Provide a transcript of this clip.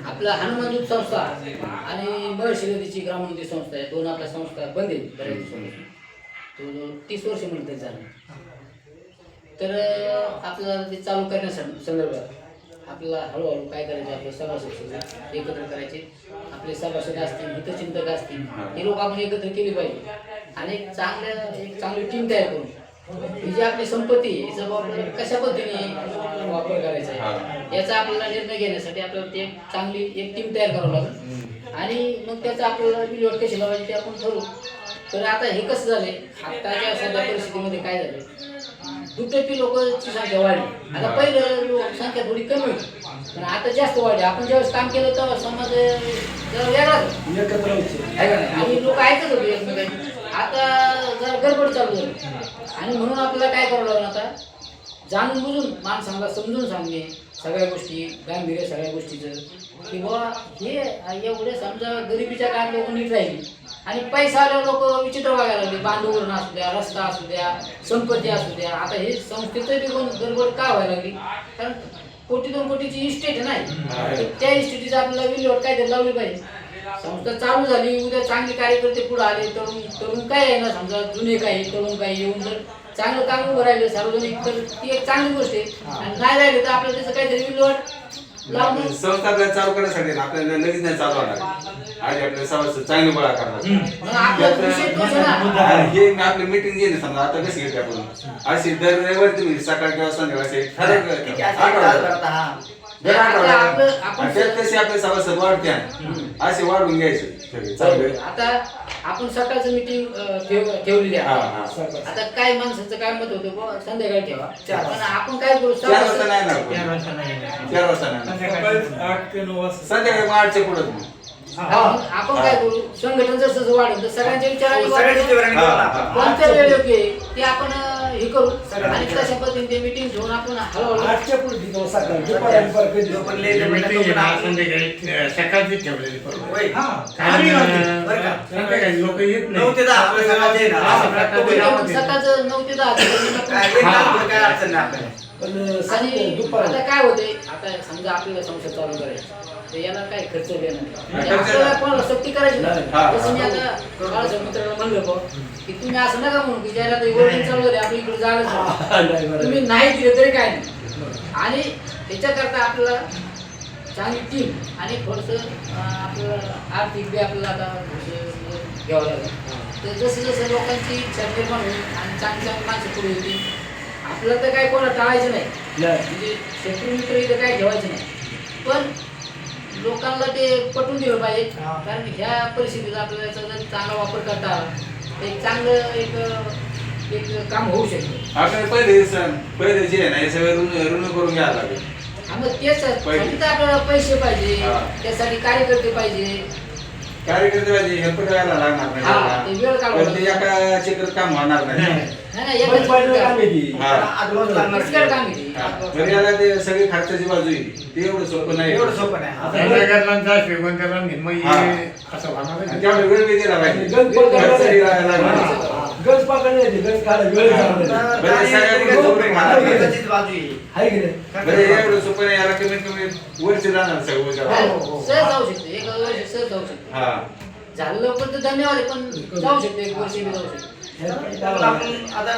आपला हनुमान दूध संस्था आणि महर्षी नदीची ग्रामोन्नती संस्था आहे, दोन आपल्या संस्था बंद आहेत बऱ्याच दिवसांपासून. तो 30 वर्ष म्हणते झालं. तर आपल्याला ते चालू करण्यासाठी संदर्भात आपल्याला हळूहळू काय करायचे, आपले सभासद एकत्र करायचे, आपले सभासद असतील, हितचिंतक असतील, हे लोक आपण एकत्र केली पाहिजे आणि एक चांगली टीम तयार करून ही जी आपली संपत्ती आहे हिचा वापर कशा पद्धतीने वापर करायचा आहे याचा आपल्याला निर्णय घेण्यासाठी आपल्याला ते चांगली एक टीम तयार करावं लागेल आणि मग त्याचा आपल्याला विल्हेवाट कशी लावायची ते आपण ठरवू. तर आता हे कसं झालंय, आताच्या सध्या परिस्थितीमध्ये काय झालंय, दुटप्पी लोकांची संख्या वाढली. आता पहिलं संख्या थोडी कमी होती पण आता जास्त वाढली. आपण ज्यावेळेस काम केलं तेव्हा समाज जरा वेगळाच एकत्र आणि लोक ऐकत होते एकमेकांची. आता जरा गडबड चालू झाली आणि म्हणून आपल्याला काय करावं लागलं, आता जाणून बुजून माणसांना समजून सांगणे सगळ्या गोष्टी, गांभीर्य सगळ्या गोष्टीचं की बाबा हे एवढे समजा गरिबीच्या काळात लोक नीट राहिली आणि पैसा आल्यावर लोक विचित्र वागायला लागले. बांधवरण असू द्या, रस्ता असू द्या, संपत्ती असू द्या. आता हे संस्थेचं बी कोण गडबड का व्हायला लागली, कारण कोटी 2 कोटीची इस्टेट नाही, त्या इस्टेटीचं आपल्याला विल्हेवाट काहीतरी लावली पाहिजे. संस्था चालू झाली, उद्या चांगले कार्यकर्ते पुढे आले, तरुण काय आहे ना, समजा जुने काही तरुण काही येऊन जर चांगलं काम उभं राहिलं सार्वजनिक तर ती एक चांगली गोष्ट आहे. आणि नाही राहिलं तर आपल्याला त्याचं काहीतरी विल्हेवाट लावून संस्था चालू करण्यासाठी आपल्याला लगेच नाही चालू होणार. आज आपल्या सभासद चांगली गोळा करणार हे आपली मीटिंग घेणे समजा आता कशी घेते आपण अशी दर रविवारी तुम्ही सकाळ किंवा संध्याकाळी तसे आपले सभासद वाढते असे वाढवून घ्यायचे. आता आपण सकाळचं मीटिंग ठेवलेली आहे. आता काय माणसाचं काय मत होतं संध्याकाळी ठेवा, पण आपण काय करू 4 वाजता नाही ना, 4 वाजता नाही, 8 ते 9 वाजता संध्याकाळी 8 च्या पुढे आपण काय करू, संघटन जसं वाढेल तर सगळ्यांच्या विचाराने कोणत्या वेळ योग्य आहे ते आपण हे करू आणि तशा पद्धतीने ते मीटिंग घेऊन आपण हळूहळू सकाळची ठेवलेली लोक येत सकाळचं 9 ते 10 आणि आता काय होते, आता समजा आपल्याला संसद चालू करायची तर याला काय खर्च देणार, आपल्याला कोणाला सक्ती करायची नाही. जसं मी आता माझ्या मित्राला म्हणलं की तुम्ही असं नका म्हणू की ज्याला योजना चालू झाली आपल्या इकडे जायला तुम्ही नाही दिलं तरी काय नाही. आणि त्याच्याकरता आपल्याला चांगली टीम आणि थोडंसं आपल्याला आर्थिक बी आपल्याला आता घ्यावं लागेल. तर जसं जसं लोकांची इच्छा निर्माण होईल आणि चांगली चांगली माणसं पुढे होती, आपल्याला तर काय कोणा टाळायचं नाही, म्हणजे शत्रू मित्र इथं काय ठेवायचं नाही, पण लोकांना ते पटवून दिलं पाहिजे. कारण ह्या परिस्थितीत आपल्याला याचा जर चांगला वापर करता आला एक चांगलं एक काम होऊ शकतं. आपल्याला पहिले जे आहे ना हे सगळं ऋण करून घ्यायला लागेल. मग त्यासाठी आपल्याला पैसे पाहिजे, त्यासाठी कार्यकर्ते पाहिजे, कार्यकर्ते पाहिजे, हेल्पर व्हायला लागणार नाही, वेळ काढून एका चक्रात काम होणार नाही. ते सगळी खर्चाची बाजू येईल, ते एवढं सोपं नाही. तेवढा वेळ बी दिला पाहिजे, एवढं सोपं नाही. याला कमीत कमी वर्ष जाणार सगळं जाऊ शकते, एक वर्ष सहज जाऊ शकते. झालं लवकर तर धन्यवाद, पण जाऊ शकते, एक वर्ष जाऊ शकते. आपण आता